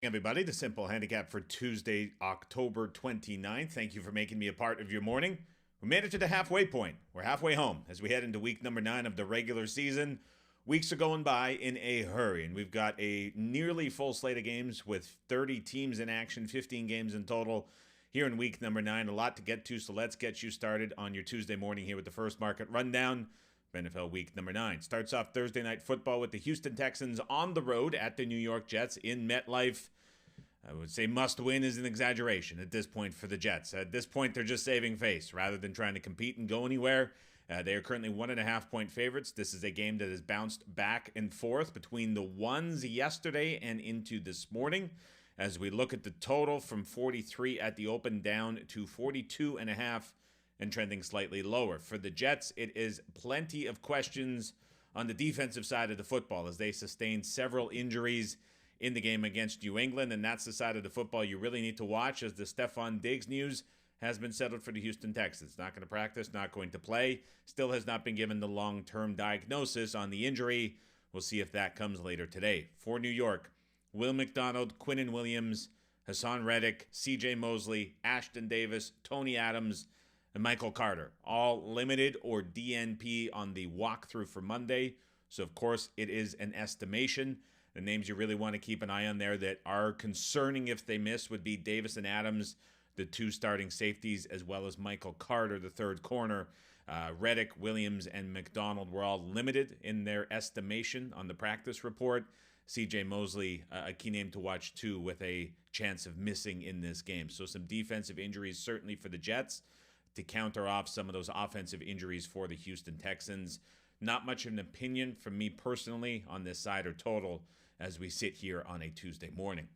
Everybody, the simple handicap for Tuesday, October 29th. Thank you for making me a part of your morning. We made it to the halfway point. We're halfway home as we head into week number 9 of the regular season. Weeks are going by in a hurry, and we've got a nearly full slate of games with 30 teams in action, 15 games in total here in week number 9. A lot to get to, so let's get you started on your Tuesday morning here with the first market rundown. NFL week number 9 starts off Thursday night football with the Houston Texans on the road at the New York Jets in MetLife. I would say must win is an exaggeration at this point for the Jets. At this point, they're just saving face rather than trying to compete and go anywhere. They are currently 1.5-point favorites. This is a game that has bounced back and forth between the ones yesterday and into this morning. As we look at the total from 43 at the open down to 42.5 and trending slightly lower. For the Jets, it is plenty of questions on the defensive side of the football as they sustain several injuries in the game against New England, and that's the side of the football you really need to watch as the Stephon Diggs news has been settled for the Houston Texans. Not going to practice, not going to play, still has not been given the long-term diagnosis on the injury. We'll see if that comes later today. For New York, Will McDonald, Quinnen Williams, Hassan Reddick, C.J. Mosley, Ashton Davis, Tony Adams, and Michael Carter, all limited or DNP on the walkthrough for Monday. So, of course, it is an estimation. The names you really want to keep an eye on there that are concerning if they miss would be Davis and Adams, the two starting safeties, as well as Michael Carter, the third corner. Reddick, Williams, and McDonald were all limited in their estimation on the practice report. C.J. Mosley, a key name to watch too, with a chance of missing in this game. So some defensive injuries certainly for the Jets to counter off some of those offensive injuries for the Houston Texans. Not much of an opinion from me personally on this side or total as we sit here on a Tuesday morning.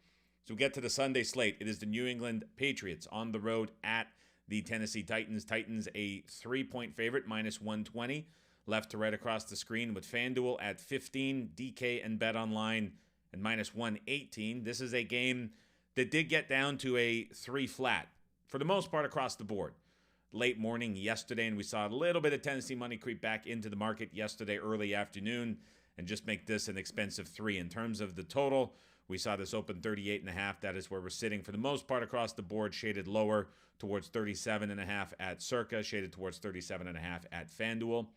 So we get to the Sunday slate. It is the New England Patriots on the road at the Tennessee Titans. Titans a 3-point favorite, minus 120. Left to right across the screen with FanDuel at 15, DK and BetOnline at minus 118. This is a game that did get down to a 3 flat for the most part across the board. Late morning yesterday, and we saw a little bit of Tennessee money creep back into the market yesterday early afternoon and just make this an expensive 3. In terms of the total, we saw this open 38.5. That is where we're sitting for the most part across the board, shaded lower towards 37.5 at Circa, shaded towards 37.5 at FanDuel.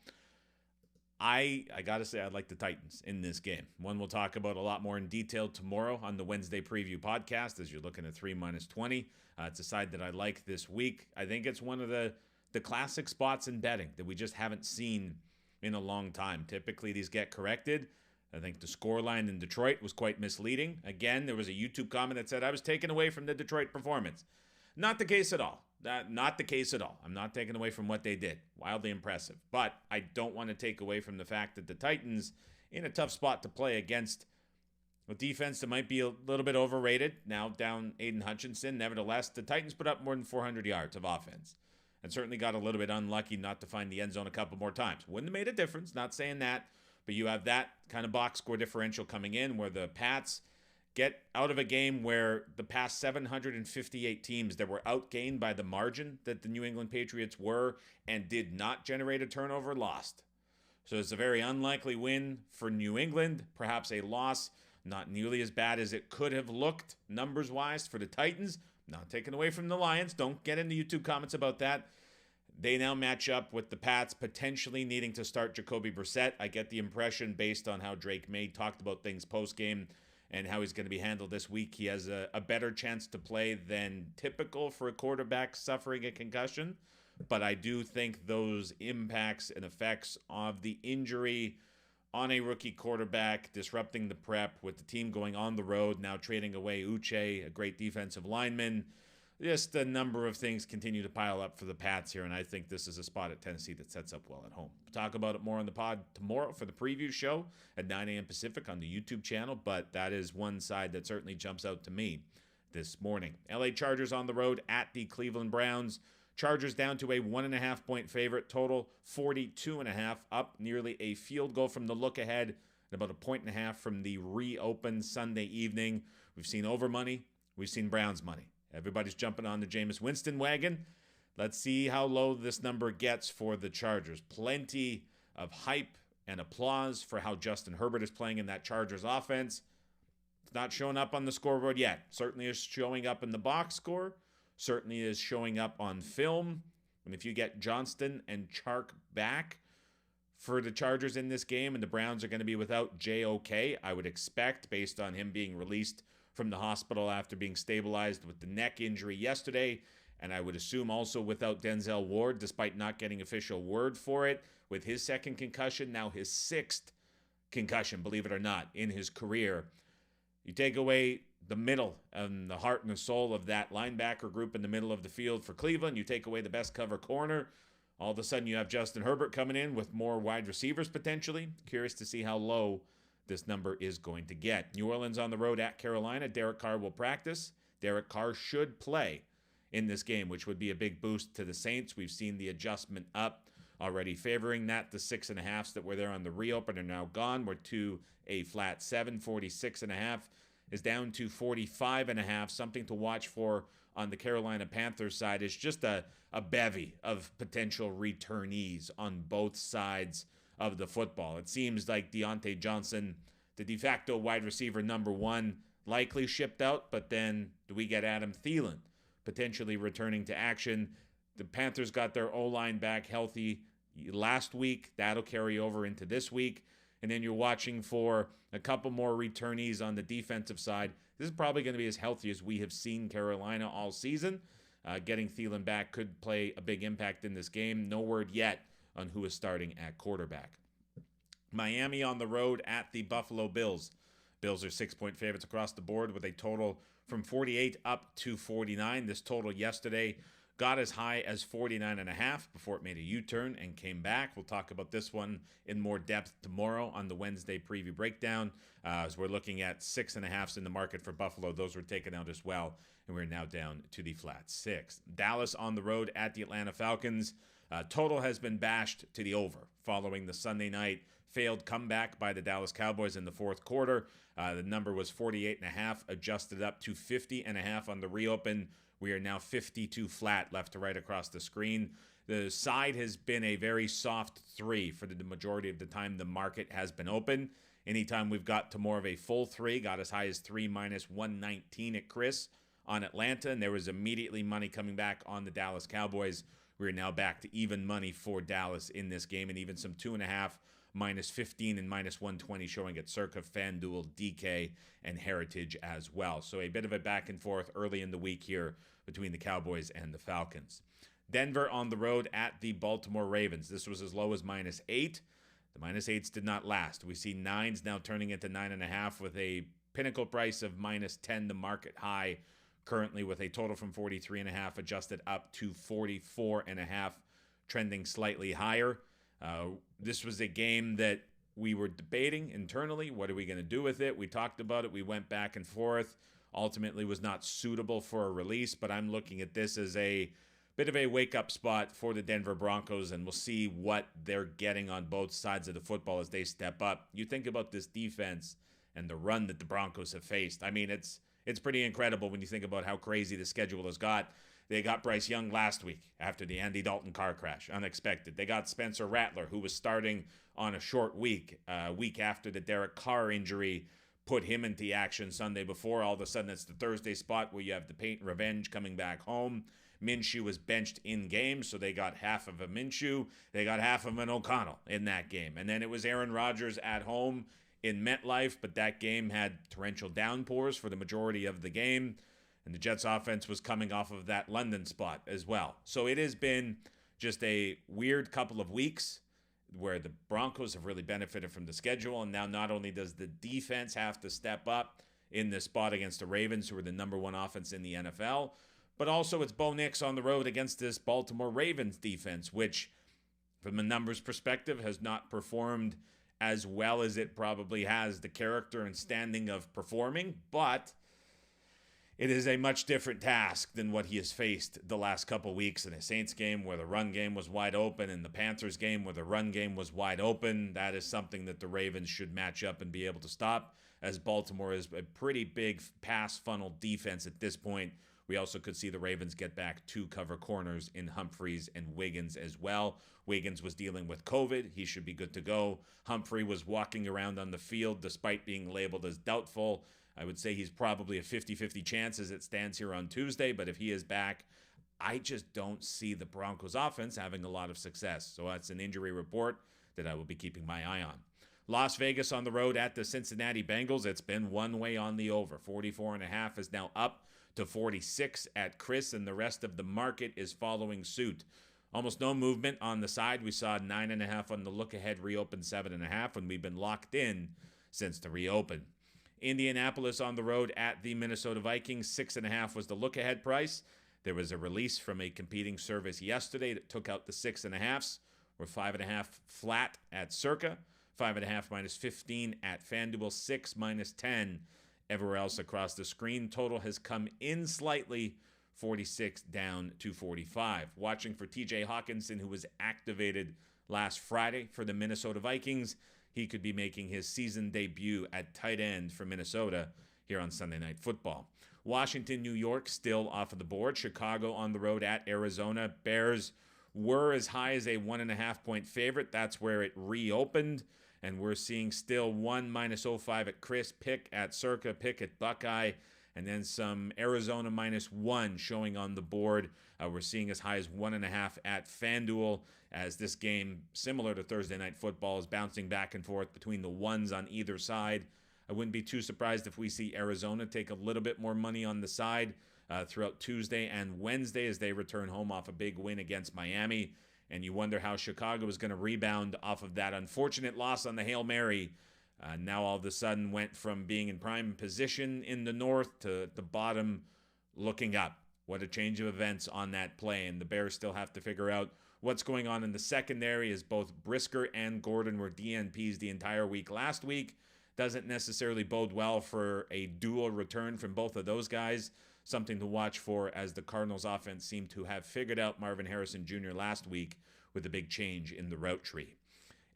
I got to say, I like the Titans in this game. One we'll talk about a lot more in detail tomorrow on the Wednesday preview podcast as you're looking at 3 minus 20. It's a side that I like this week. I think it's one of the classic spots in betting that we just haven't seen in a long time. Typically, these get corrected. I think the scoreline in Detroit was quite misleading. Again, there was a YouTube comment that said I was taken away from the Detroit performance. Not the case at all. Not the case at all. I'm not taking away from what they did. Wildly impressive. But I don't want to take away from the fact that the Titans in a tough spot to play against a defense that might be a little bit overrated. Now down Aiden Hutchinson. Nevertheless, the Titans put up more than 400 yards of offense and certainly got a little bit unlucky not to find the end zone a couple more times. Wouldn't have made a difference, not saying that, but you have that kind of box score differential coming in where the Pats get out of a game where the past 758 teams that were outgained by the margin that the New England Patriots were and did not generate a turnover lost. So it's a very unlikely win for New England, perhaps a loss not nearly as bad as it could have looked numbers-wise for the Titans. Not taken away from the Lions. Don't get into YouTube comments about that. They now match up with the Pats potentially needing to start Jacoby Brissett. I get the impression based on how Drake May talked about things post-game and how he's going to be handled this week. He has a better chance to play than typical for a quarterback suffering a concussion. But I do think those impacts and effects of the injury on a rookie quarterback, disrupting the prep with the team going on the road, now trading away Uche, a great defensive lineman. Just a number of things continue to pile up for the Pats here, and I think this is a spot at Tennessee that sets up well at home. We'll talk about it more on the pod tomorrow for the preview show at 9 a.m. Pacific on the YouTube channel, but that is one side that certainly jumps out to me this morning. LA Chargers on the road at the Cleveland Browns. Chargers down to a 1.5-point favorite, total 42.5, up nearly a field goal from the look ahead, and about 1.5 from the reopened Sunday evening. We've seen over money, we've seen Browns money. Everybody's jumping on the Jameis Winston wagon. Let's see how low this number gets for the Chargers. Plenty of hype and applause for how Justin Herbert is playing in that Chargers offense. It's not showing up on the scoreboard yet. Certainly is showing up in the box score. Certainly is showing up on film. And if you get Johnston and Chark back for the Chargers in this game, and the Browns are going to be without JOK, I would expect, based on him being released from the hospital after being stabilized with the neck injury yesterday, and I would assume also without Denzel Ward, despite not getting official word for it, with his second concussion, now his sixth concussion, believe it or not, in his career. You take away the middle and the heart and the soul of that linebacker group in the middle of the field for Cleveland. You take away the best cover corner. All of a sudden, you have Justin Herbert coming in with more wide receivers potentially. Curious to see how low this number is going to get. New Orleans on the road at Carolina. Derek Carr will practice. Derek Carr should play in this game, which would be a big boost to the Saints. We've seen the adjustment up already favoring that. The 6.5s that were there on the reopen are now gone. We're to a flat 7. 46.5 is down to 45.5. Something to watch for on the Carolina Panthers side is just a bevy of potential returnees on both sides of the football. It seems like Deontay Johnson, the de facto wide receiver number one, likely shipped out, but then do we get Adam Thielen potentially returning to action? The Panthers got their O-line back healthy last week. That'll carry over into this week. And then you're watching for a couple more returnees on the defensive side. This is probably going to be as healthy as we have seen Carolina all season. Getting Thielen back could play a big impact in this game. No word yet on who is starting at quarterback. Miami on the road at the Buffalo Bills. Bills are 6-point favorites across the board with a total from 48 up to 49. This total yesterday got as high as 49.5 before it made a U-turn and came back. We'll talk about this one in more depth tomorrow on the Wednesday preview breakdown, as we're looking at 6.5s in the market for Buffalo. Those were taken out as well, and we're now down to the flat 6. Dallas on the road at the Atlanta Falcons. Total has been bashed to the over following the Sunday night failed comeback by the Dallas Cowboys in the fourth quarter. The number was 48.5, adjusted up to 50.5 on the reopen. We are now 52 flat left to right across the screen. The side has been a very soft 3 for the majority of the time the market has been open. Anytime we've got to more of a full 3, got as high as 3 minus 119 at Chris on Atlanta, and there was immediately money coming back on the Dallas Cowboys. We're now back to even money for Dallas in this game, and even some 2.5 minus 15 and minus 120 showing at Circa, FanDuel, DK, and Heritage as well. So a bit of a back and forth early in the week here between the Cowboys and the Falcons. Denver on the road at the Baltimore Ravens. This was as low as minus 8. The minus 8s did not last. We see 9s now turning into 9.5 with a pinnacle price of minus 10, the market high currently with a total from 43.5 adjusted up to 44.5, trending slightly higher. This was a game that we were debating internally. What are we going to do with it? We talked about it. We went back and forth. Ultimately was not suitable for a release, but I'm looking at this as a bit of a wake-up spot for the Denver Broncos, and we'll see what they're getting on both sides of the football as they step up. You think about this defense and the run that the Broncos have faced. I mean, it's pretty incredible when you think about how crazy the schedule has got. They got Bryce Young last week after the Andy Dalton car crash, unexpected. They got Spencer Rattler, who was starting on a short week after the Derek Carr injury put him into action Sunday before. All of a sudden, it's the Thursday spot where you have the Peyton Revenge coming back home. Minshew was benched in game, so they got half of a Minshew. They got half of an O'Connell in that game. And then it was Aaron Rodgers at home in MetLife, but that game had torrential downpours for the majority of the game. And the Jets offense was coming off of that London spot as well. So it has been just a weird couple of weeks where the Broncos have really benefited from the schedule. And now not only does the defense have to step up in this spot against the Ravens, who are the number one offense in the NFL, but also it's Bo Nix on the road against this Baltimore Ravens defense, which from a numbers perspective has not performed as well as it probably has the character and standing of performing, but it is a much different task than what he has faced the last couple weeks in the Saints game where the run game was wide open and the Panthers game where the run game was wide open. That is something that the Ravens should match up and be able to stop, as Baltimore is a pretty big pass funnel defense at this point. We also could see the Ravens get back 2 cover corners in Humphreys and Wiggins as well. Wiggins was dealing with COVID. He should be good to go. Humphrey was walking around on the field despite being labeled as doubtful. I would say he's probably a 50-50 chance as it stands here on Tuesday, but if he is back, I just don't see the Broncos offense having a lot of success. So that's an injury report that I will be keeping my eye on. Las Vegas on the road at the Cincinnati Bengals. It's been one way on the over. 44.5 is now up to 46 at Chris, and the rest of the market is following suit. Almost no movement on the side. We saw 9.5 on the look ahead, reopen 7.5, and we've been locked in since the reopen. Indianapolis on the road at the Minnesota Vikings. 6.5 was the look ahead price. There was a release from a competing service yesterday that took out the 6.5s. We're 5.5 flat at Circa, 5.5 minus 15 at FanDuel, 6 minus 10 everywhere else across the screen. Total has come in slightly, 46 down to 45. Watching for TJ Hawkinson, who was activated last Friday for the Minnesota Vikings. He could be making his season debut at tight end for Minnesota here on Sunday Night Football. Washington, New York still off of the board. Chicago on the road at Arizona. Bears were as high as a 1.5-point favorite. That's where it reopened. And we're seeing still 1 minus 0.5 at Chris, pick at Circa, pick at Buckeye, and then some Arizona -1 showing on the board. We're seeing as high as 1.5 at FanDuel, as this game, similar to Thursday Night Football, is bouncing back and forth between the ones on either side. I wouldn't be too surprised if we see Arizona take a little bit more money on the side throughout Tuesday and Wednesday as they return home off a big win against Miami. And you wonder how Chicago is going to rebound off of that unfortunate loss on the Hail Mary. Now all of a sudden went from being in prime position in the north to the bottom looking up. What a change of events on that play. And the Bears still have to figure out what's going on in the secondary, as both Brisker and Gordon were DNPs the entire week last week. Doesn't necessarily bode well for a dual return from both of those guys. Something to watch for, as the Cardinals offense seemed to have figured out Marvin Harrison Jr. last week with a big change in the route tree.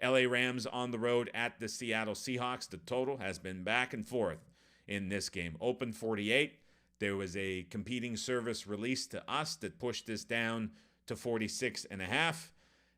LA Rams on the road at the Seattle Seahawks. The total has been back and forth in this game. Open 48. There was a competing service released to us that pushed this down to 46.5.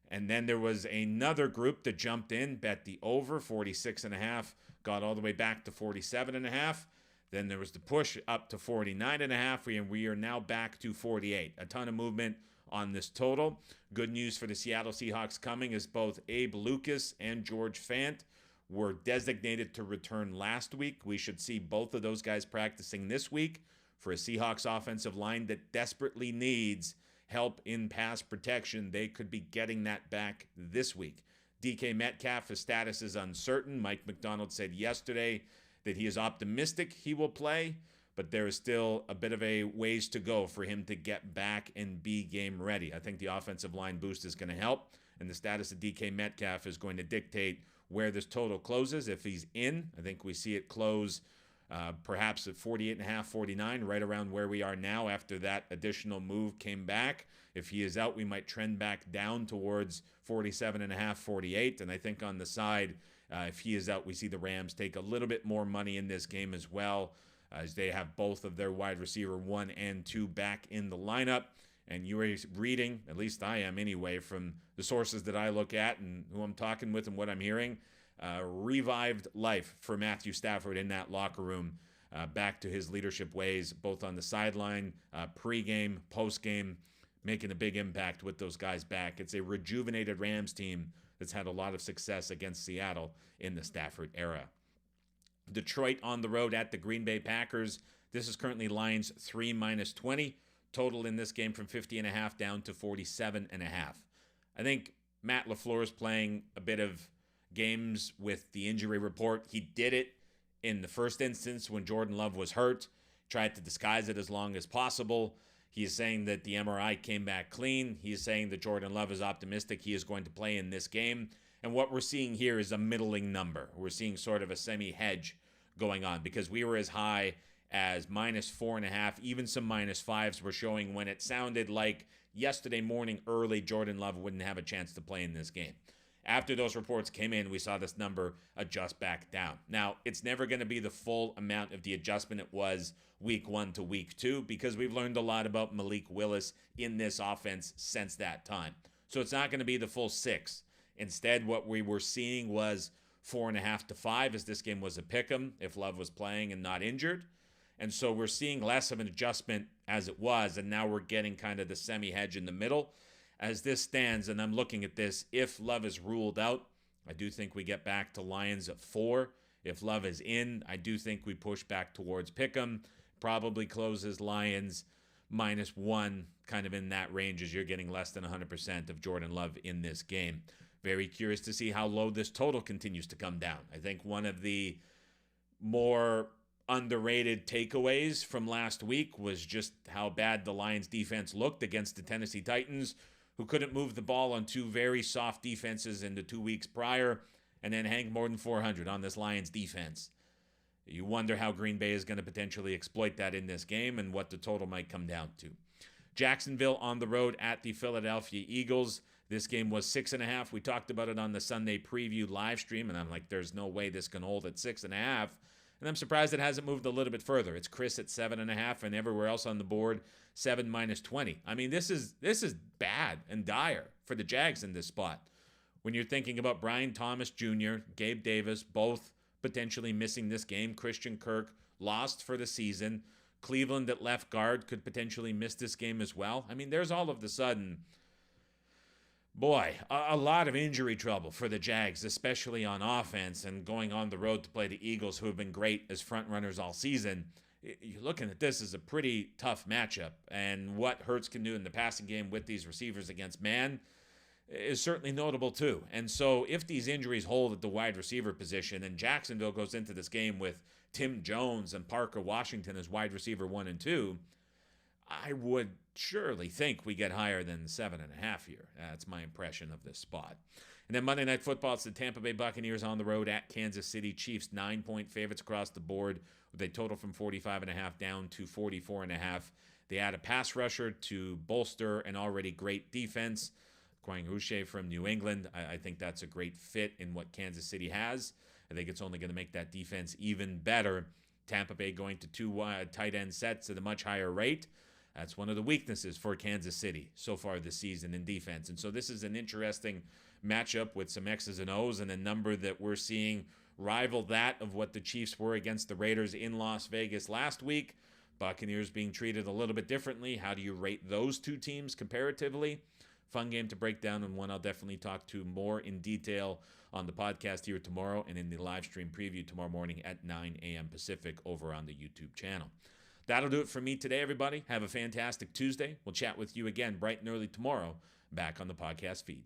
And then there was another group that jumped in, bet the over, 46.5, got all the way back to 47.5. Then there was the push up to 49.5, and we are now back to 48. A ton of movement on this total. Good news for the Seattle Seahawks coming is both Abe Lucas and George Fant were designated to return last week. We should see both of those guys practicing this week for a Seahawks offensive line that desperately needs help in pass protection. They could be getting that back this week. DK Metcalf, his status is uncertain. Mike McDonald said yesterday that he is optimistic he will play, but there is still a bit of a ways to go for him to get back and be game ready. I think the offensive line boost is going to help, and the status of DK Metcalf is going to dictate where this total closes. If he's in, I think we see it close perhaps at 48.5, 49, right around where we are now after that additional move came back. If he is out, we might trend back down towards 47.5, 48. And I think on the side, if he is out, we see the Rams take a little bit more money in this game as well, as they have both of their wide receiver 1 and 2 back in the lineup. And you are reading, at least I am anyway, from the sources that I look at and who I'm talking with and what I'm hearing, revived life for Matthew Stafford in that locker room, back to his leadership ways, both on the sideline, pregame, postgame, making a big impact with those guys back. It's a rejuvenated Rams team that's had a lot of success against Seattle in the Stafford era. Detroit on the road at the Green Bay Packers. This is currently lines 3 minus 20. Total in this game from 50.5 down to 47.5. I think Matt LaFleur is playing a bit of games with the injury report. He did it in the first instance when Jordan Love was hurt, tried to disguise it as long as possible. He is saying that the MRI came back clean. He is saying that Jordan Love is optimistic he is going to play in this game. And what we're seeing here is a middling number. We're seeing sort of a semi-hedge going on, because we were as high as -4.5, even some -5s were showing when it sounded like yesterday morning early Jordan Love wouldn't have a chance to play in this game. After those reports came in, we saw this number adjust back down. Now, it's never going to be the full amount of the adjustment it was week 1 to week 2, because we've learned a lot about Malik Willis in this offense since that time. So it's not going to be the full 6. Instead, what we were seeing was 4.5 to 5, as this game was a pick'em if Love was playing and not injured. And so we're seeing less of an adjustment as it was, and now we're getting kind of the semi-hedge in the middle. As this stands, and I'm looking at this, if Love is ruled out, I do think we get back to Lions at 4. If Love is in, I do think we push back towards pick'em. Probably closes Lions -1, kind of in that range, as you're getting less than 100% of Jordan Love in this game. Very curious to see how low this total continues to come down. I think one of the more underrated takeaways from last week was just how bad the Lions defense looked against the Tennessee Titans, who couldn't move the ball on 2 very soft defenses in the 2 weeks prior, and then hang more than 400 on this Lions defense. You wonder how Green Bay is going to potentially exploit that in this game and what the total might come down to. Jacksonville on the road at the Philadelphia Eagles. This game was 6.5. We talked about it on the Sunday preview live stream, and I'm like, there's no way this can hold at 6.5. And I'm surprised it hasn't moved a little bit further. It's Chris at 7.5, and everywhere else on the board, 7 -20. I mean, this is bad and dire for the Jags in this spot. When you're thinking about Brian Thomas Jr., Gabe Davis, both potentially missing this game. Christian Kirk lost for the season. Cleveland at left guard could potentially miss this game as well. I mean, there's all of the sudden, boy, a lot of injury trouble for the Jags, especially on offense, and going on the road to play the Eagles, who have been great as front runners all season. You're looking at this as a pretty tough matchup, and what Hurts can do in the passing game with these receivers against man is certainly notable too. And so if these injuries hold at the wide receiver position, and Jacksonville goes into this game with Tim Jones and Parker Washington as wide receiver 1 and 2, I would surely think we get higher than 7.5 here. That's my impression of this spot. And then Monday Night Football, it's the Tampa Bay Buccaneers on the road at Kansas City Chiefs. 9-point favorites across the board, with a total from 45.5 down to 44.5. They add a pass rusher to bolster an already great defense. Quang Rouche from New England. I think that's a great fit in what Kansas City has. I think it's only going to make that defense even better. Tampa Bay going to 2 tight end sets at a much higher rate. That's one of the weaknesses for Kansas City so far this season in defense. And so this is an interesting matchup with some X's and O's, and a number that we're seeing rival that of what the Chiefs were against the Raiders in Las Vegas last week. Buccaneers being treated a little bit differently. How do you rate those two teams comparatively? Fun game to break down, and one I'll definitely talk to more in detail on the podcast here tomorrow and in the live stream preview tomorrow morning at 9 a.m. Pacific over on the YouTube channel. That'll do it for me today, everybody. Have a fantastic Tuesday. We'll chat with you again bright and early tomorrow back on the podcast feed.